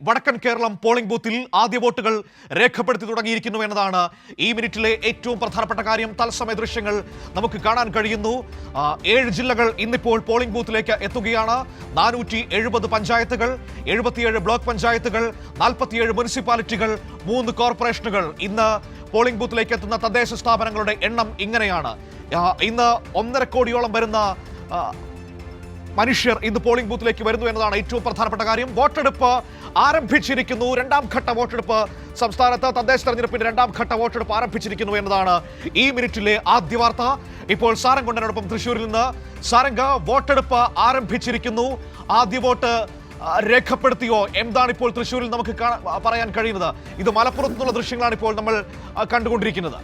വടക്കൻ കേരളം പോളിംഗ് ബൂത്തിൽ ആദ്യ വോട്ടുകൾ രേഖപ്പെടുത്തി തുടങ്ങിയിരിക്കുന്നു എന്നതാണ് ഈ മിനിറ്റിലെ ഏറ്റവും പ്രധാനപ്പെട്ട കാര്യം. തത്സമയ ദൃശ്യങ്ങൾ നമുക്ക് കാണാൻ കഴിയുന്നു. 7 ജില്ലകൾ ഇന്നിപ്പോൾ പോളിംഗ് ബൂത്തിലേക്ക് എത്തുകയാണ്. 470 പഞ്ചായത്തുകൾ, 77 ബ്ലോക്ക് പഞ്ചായത്തുകൾ, 47 മുനിസിപ്പാലിറ്റികൾ, 3 കോർപ്പറേഷനുകൾ. ഇന്ന് പോളിംഗ് ബൂത്തിലേക്ക് എത്തുന്ന തദ്ദേശ സ്ഥാപനങ്ങളുടെ എണ്ണം ഇങ്ങനെയാണ്. ഇന്ന് 1.5 കോടിയോളം വരുന്ന മനുഷ്യർ ഇന്ന് പോളിംഗ് ബൂത്തിലേക്ക് വരുന്നു എന്നതാണ് ഏറ്റവും പ്രധാനപ്പെട്ട കാര്യം. വോട്ടെടുപ്പ് ആരംഭിച്ചിരിക്കുന്നു. 2ാം ഘട്ട വോട്ടെടുപ്പ് സംസ്ഥാനത്ത് തദ്ദേശ തെരഞ്ഞെടുപ്പിന്റെ 2ാം ഘട്ട വോട്ടെടുപ്പ് ആരംഭിച്ചിരിക്കുന്നു എന്നതാണ് ഈ മിനിറ്റിലെ ആദ്യ വാർത്ത. ഇപ്പോൾ സാരംഗൊണ്ടനോടൊപ്പം തൃശ്ശൂരിൽ നിന്ന്. സാരംഗ, വോട്ടെടുപ്പ് ആരംഭിച്ചിരിക്കുന്നു. ആദ്യ വോട്ട് രേഖപ്പെടുത്തിയോ? എന്താണ് ഇപ്പോൾ തൃശ്ശൂരിൽ നമുക്ക് പറയാൻ കഴിയുന്നത്? ഇത് മലപ്പുറത്തു നിന്നുള്ള ദൃശ്യങ്ങളാണ് ഇപ്പോൾ നമ്മൾ കണ്ടുകൊണ്ടിരിക്കുന്നത്.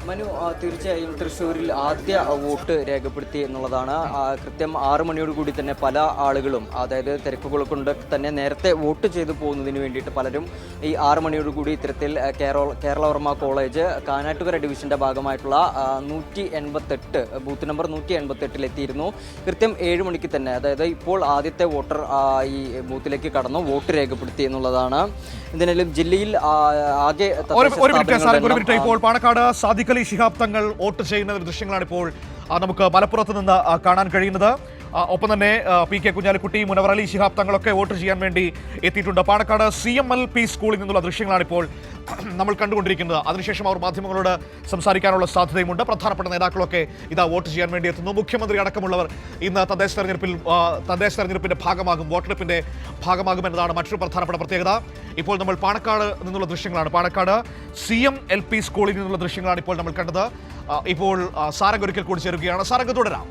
മനു, തീർച്ചയായും തൃശ്ശൂരിൽ ആദ്യ വോട്ട് രേഖപ്പെടുത്തി എന്നുള്ളതാണ്. കൃത്യം 6 മണിയോടുകൂടി തന്നെ പല ആളുകളും, അതായത് തിരക്കുകൾ കൊണ്ട് തന്നെ നേരത്തെ വോട്ട് ചെയ്തു പോകുന്നതിന് വേണ്ടിയിട്ട് പലരും ഈ 6 മണിയോടുകൂടി ഇത്തരത്തിൽ കേരളവർമ്മ കോളേജ് കാനാട്ടുകര ഡിവിഷന്റെ ഭാഗമായിട്ടുള്ള 188 ബൂത്ത് നമ്പർ 188 എത്തിയിരുന്നു. കൃത്യം 7 മണിക്ക് തന്നെ, അതായത് ഇപ്പോൾ ആദ്യത്തെ വോട്ടർ ഈ ബൂത്തിലേക്ക് കടന്നു വോട്ട് രേഖപ്പെടുത്തി എന്നുള്ളതാണ്. എന്തായാലും ജില്ലയിൽ ആകെ ഇപ്പോൾ പാണക്കാട് സാദിഖ് അലി ശിഹാബ് തങ്ങൾ വോട്ട് ചെയ്യുന്ന ദൃശ്യങ്ങളാണ് ഇപ്പോൾ നമുക്ക് മലപ്പുറത്ത് നിന്ന് കാണാൻ കഴിയുന്നത്. ഒപ്പം തന്നെ പി കെ കുഞ്ഞാലിക്കുട്ടി, മുനവർ അലി ശിഹാബ് തങ്ങളൊക്കെ വോട്ട് ചെയ്യാൻ വേണ്ടി എത്തിയിട്ടുണ്ട്. പാണക്കാട് CMLP സ്കൂളിൽ നിന്നുള്ള ദൃശ്യങ്ങളാണ് ഇപ്പോൾ നമ്മൾ കണ്ടുകൊണ്ടിരിക്കുന്നത്. അതിനുശേഷം അവർ മാധ്യമങ്ങളോട് സംസാരിക്കാനുള്ള സാധ്യതയുമുണ്ട്. പ്രധാനപ്പെട്ട നേതാക്കളൊക്കെ ഇതാ വോട്ട് ചെയ്യാൻ വേണ്ടി എത്തുന്നു. മുഖ്യമന്ത്രി അടക്കമുള്ളവർ ഇന്ന് തദ്ദേശ തെരഞ്ഞെടുപ്പിന്റെ ഭാഗമാകും, വോട്ടെടുപ്പിന്റെ ഭാഗമാകും എന്നതാണ് മറ്റൊരു പ്രധാനപ്പെട്ട പ്രത്യേകത. ഇപ്പോൾ നമ്മൾ പാണക്കാട് നിന്നുള്ള ദൃശ്യങ്ങളാണ്, പാണക്കാട് CMLP സ്കൂളിൽ നിന്നുള്ള ദൃശ്യങ്ങളാണ് ഇപ്പോൾ നമ്മൾ കണ്ടത്. ഇപ്പോൾ സാരംഗ് ഒരിക്കൽ കൂടി ചേരുകയാണ്. സാരംഗ്, തുടരാം.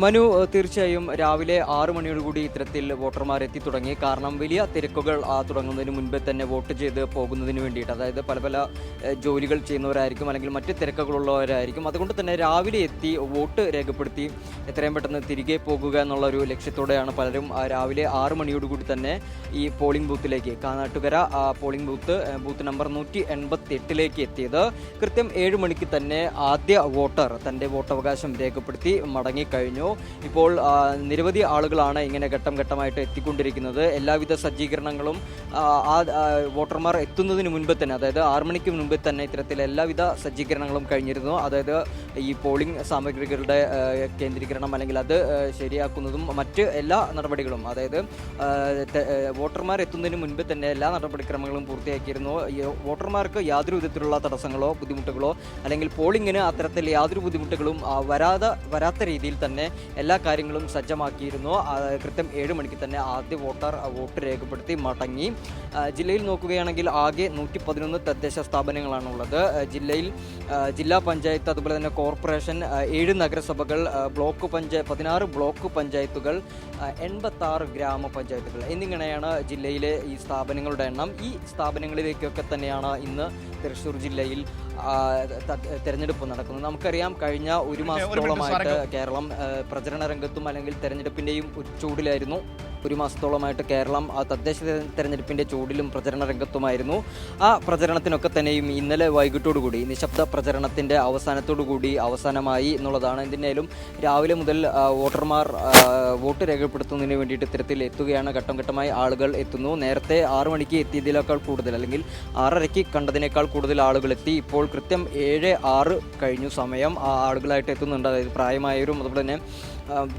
മനു, തീർച്ചയായും രാവിലെ 6 മണിയോടുകൂടി ഇത്തരത്തിൽ വോട്ടർമാർ എത്തി തുടങ്ങി. കാരണം വലിയ തിരക്കുകൾ തുടങ്ങുന്നതിന് മുൻപേ തന്നെ വോട്ട് ചെയ്ത് പോകുന്നതിന് വേണ്ടിയിട്ട്, അതായത് പല പല ജോലികൾ ചെയ്യുന്നവരായിരിക്കും, അല്ലെങ്കിൽ മറ്റ് തിരക്കുകളുള്ളവരായിരിക്കും. അതുകൊണ്ട് തന്നെ രാവിലെ എത്തി വോട്ട് രേഖപ്പെടുത്തി എത്രയും പെട്ടെന്ന് തിരികെ പോകുക എന്നുള്ള ഒരു ലക്ഷ്യത്തോടെയാണ് പലരും രാവിലെ 6 മണിയോടുകൂടി തന്നെ ഈ പോളിംഗ് ബൂത്തിലേക്ക്, കാനാട്ടുകര പോളിംഗ് ബൂത്ത് നമ്പർ 188 എത്തിയത്. കൃത്യം 7 മണിക്ക് തന്നെ ആദ്യ വോട്ടർ തൻ്റെ വോട്ടവകാശം രേഖപ്പെടുത്തി മടങ്ങിക്കഴിഞ്ഞു. ഇപ്പോൾ നിരവധി ആളുകളാണ് ഇങ്ങനെ ഘട്ടം ഘട്ടമായിട്ട് എത്തിക്കൊണ്ടിരിക്കുന്നത്. എല്ലാവിധ സജ്ജീകരണങ്ങളും വോട്ടർമാർ എത്തുന്നതിന് മുൻപ് തന്നെ, അതായത് 6 മണിക്ക് മുൻപ് തന്നെ ഇത്തരത്തിൽ എല്ലാവിധ സജ്ജീകരണങ്ങളും കഴിഞ്ഞിരുന്നു. അതായത് ഈ പോളിംഗ് സാമഗ്രികളുടെ കേന്ദ്രീകരണം, അല്ലെങ്കിൽ അത് ശരിയാക്കുന്നതും മറ്റ് എല്ലാ നടപടികളും, അതായത് വോട്ടർമാർ എത്തുന്നതിന് മുൻപ് തന്നെ എല്ലാ നടപടിക്രമങ്ങളും പൂർത്തിയാക്കിയിരുന്നു. വോട്ടർമാർക്ക് യാതൊരു വിധത്തിലുള്ള തടസ്സങ്ങളോ ബുദ്ധിമുട്ടുകളോ, അല്ലെങ്കിൽ പോളിംഗിന് അത്തരത്തിൽ യാതൊരു ബുദ്ധിമുട്ടുകളും വരാത്ത രീതിയിൽ തന്നെ എല്ലാ കാര്യങ്ങളും സജ്ജമാക്കിയിരുന്നു. കൃത്യം 7 മണിക്ക് തന്നെ ആദ്യ വോട്ടർ വോട്ട് രേഖപ്പെടുത്തി മടങ്ങി. ജില്ലയിൽ നോക്കുകയാണെങ്കിൽ ആകെ 111 തദ്ദേശ സ്ഥാപനങ്ങളാണുള്ളത്. ജില്ലാ പഞ്ചായത്ത്, അതുപോലെ തന്നെ കോർപ്പറേഷൻ, 7 നഗരസഭകൾ, 16 ബ്ലോക്ക് പഞ്ചായത്തുകൾ, 86 ഗ്രാമപഞ്ചായത്തുകൾ എന്നിങ്ങനെയാണ് ജില്ലയിലെ ഈ സ്ഥാപനങ്ങളുടെ എണ്ണം. ഈ സ്ഥാപനങ്ങളിലേക്കൊക്കെ തന്നെയാണ് ഇന്ന് തൃശ്ശൂർ ജില്ലയിൽ തെരഞ്ഞെടുപ്പ് നടക്കുന്നത്. നമുക്കറിയാം, കഴിഞ്ഞ 1 മാസത്തോളമായിട്ട് കേരളം പ്രചരണ രംഗത്തും അല്ലെങ്കിൽ തെരഞ്ഞെടുപ്പിൻ്റെയും ചൂടിലായിരുന്നു. 1 മാസത്തോളമായിട്ട് കേരളം തദ്ദേശ തെരഞ്ഞെടുപ്പിൻ്റെ ചൂടിലും പ്രചരണ രംഗത്തുമായിരുന്നു. ആ പ്രചരണത്തിനൊക്കെ തന്നെയും ഇന്നലെ വൈകിട്ടോടുകൂടി, നിശബ്ദ പ്രചരണത്തിൻ്റെ അവസാനമായി എന്നുള്ളതാണ്. എന്തിനായാലും രാവിലെ മുതൽ വോട്ടർമാർ വോട്ട് രേഖപ്പെടുത്തുന്നതിന് വേണ്ടിയിട്ട് ഇത്തരത്തിൽ എത്തുകയാണ്. ഘട്ടം ഘട്ടമായി ആളുകൾ എത്തുന്നു. നേരത്തെ 6 മണിക്ക് എത്തിയതിനേക്കാൾ കൂടുതൽ, അല്ലെങ്കിൽ 6:30 കണ്ടതിനേക്കാൾ കൂടുതൽ ആളുകൾ എത്തി. ഇപ്പോൾ കൃത്യം 7:06 കഴിഞ്ഞു സമയം. ആളുകളായിട്ട് എത്തുന്നുണ്ട്. അതായത് പ്രായമായവരും, അതുപോലെ തന്നെ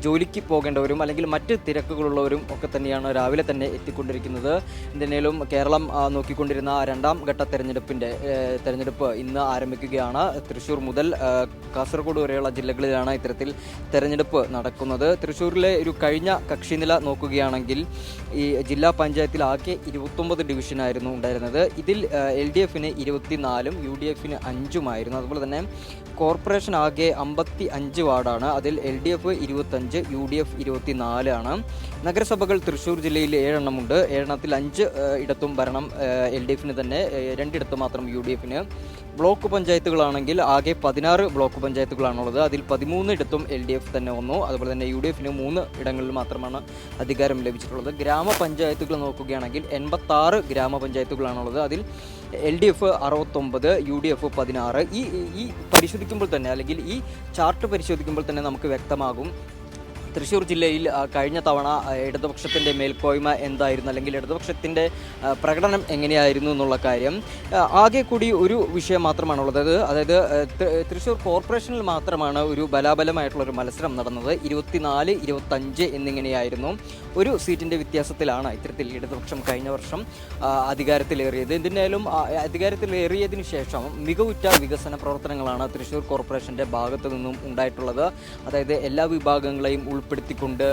ജോലിക്ക് പോകേണ്ടവരും, അല്ലെങ്കിൽ മറ്റ് തിരക്കുകളുള്ളവരും ഒക്കെ തന്നെയാണ് രാവിലെ തന്നെ എത്തിക്കൊണ്ടിരിക്കുന്നത്. എന്തിനേലും കേരളം നോക്കിക്കൊണ്ടിരുന്ന 2ാം ഘട്ട തെരഞ്ഞെടുപ്പ് ഇന്ന് ആരംഭിക്കുകയാണ്. തൃശ്ശൂർ മുതൽ കാസർഗോഡ് വരെയുള്ള ജില്ലകളിലാണ് ഇത്തരത്തിൽ തെരഞ്ഞെടുപ്പ് നടക്കുന്നത്. തൃശ്ശൂരിലെ ഒരു കഴിഞ്ഞ കക്ഷിനില നോക്കുകയാണെങ്കിൽ ഈ ജില്ലാ പഞ്ചായത്തിൽ ആകെ 29 ഡിവിഷനായിരുന്നു ഉണ്ടായിരുന്നത്. ഇതിൽ LDFന് 24, UDFന് 5 അതുപോലെ തന്നെ കോർപ്പറേഷൻ ആകെ 55 വാർഡാണ്. അതിൽ LDF 25, UDF 24 ആണ്. നഗരസഭകൾ തൃശ്ശൂർ ജില്ലയിൽ 7 എണ്ണമുണ്ട്. 7 എണ്ണത്തിൽ 5 ഇടത്തും ഭരണം LDFന് തന്നെ, 2 ഇടത്ത് മാത്രം UDFന്. ബ്ലോക്ക് പഞ്ചായത്തുകളാണെങ്കിൽ ആകെ 16 ബ്ലോക്ക് പഞ്ചായത്തുകളാണുള്ളത്. അതിൽ 13 ഇടത്തും LDF തന്നെ വന്നു. അതുപോലെ തന്നെ UDFന് 3 ഇടങ്ങളിൽ മാത്രമാണ് അധികാരം ലഭിച്ചിട്ടുള്ളത്. ഗ്രാമപഞ്ചായത്തുകൾ നോക്കുകയാണെങ്കിൽ 86 ഗ്രാമപഞ്ചായത്തുകളാണുള്ളത്. അതിൽ LDF 69, UDF 16. ഈ പരിശോധിക്കുമ്പോൾ തന്നെ, അല്ലെങ്കിൽ ഈ ചാർട്ട് പരിശോധിക്കുമ്പോൾ തന്നെ നമുക്ക് വ്യക്തമാകും തൃശ്ശൂർ ജില്ലയിൽ കഴിഞ്ഞ തവണ ഇടതുപക്ഷത്തിൻ്റെ മേൽക്കോയ്മ എന്തായിരുന്നു, അല്ലെങ്കിൽ ഇടതുപക്ഷത്തിൻ്റെ പ്രകടനം എങ്ങനെയായിരുന്നു എന്നുള്ള കാര്യം ആകെ കൂടി ഒരു വിഷയം മാത്രമാണുള്ളത്. അതായത് തൃശ്ശൂർ കോർപ്പറേഷനിൽ മാത്രമാണ് ഒരു ബലാബലമായിട്ടുള്ളൊരു മത്സരം നടന്നത്. 24-25 എന്നിങ്ങനെയായിരുന്നു. ഒരു സീറ്റിൻ്റെ വ്യത്യാസത്തിലാണ് ഇത്തരത്തിൽ ഇടതുപക്ഷം കഴിഞ്ഞ വർഷം അധികാരത്തിലേറിയത്. എന്തിനായാലും അധികാരത്തിലേറിയതിനു ശേഷം മികവുറ്റ വികസന പ്രവർത്തനങ്ങളാണ് തൃശ്ശൂർ കോർപ്പറേഷൻ്റെ ഭാഗത്തു നിന്നും ഉണ്ടായിട്ടുള്ളത്. അതായത് എല്ലാ വിഭാഗങ്ങളെയും ഉൾപ്പെടുത്തിക്കൊണ്ട്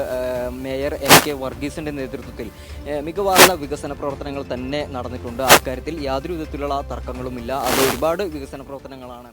മേയർ MK വർഗീസിൻ്റെ നേതൃത്വത്തിൽ മികവാർന്ന വികസന പ്രവർത്തനങ്ങൾ തന്നെ നടന്നിട്ടുണ്ട്. അക്കാര്യത്തിൽ യാതൊരു വിധത്തിലുള്ള തർക്കങ്ങളുമില്ല. അത് ഒരുപാട് വികസന പ്രവർത്തനങ്ങളാണ്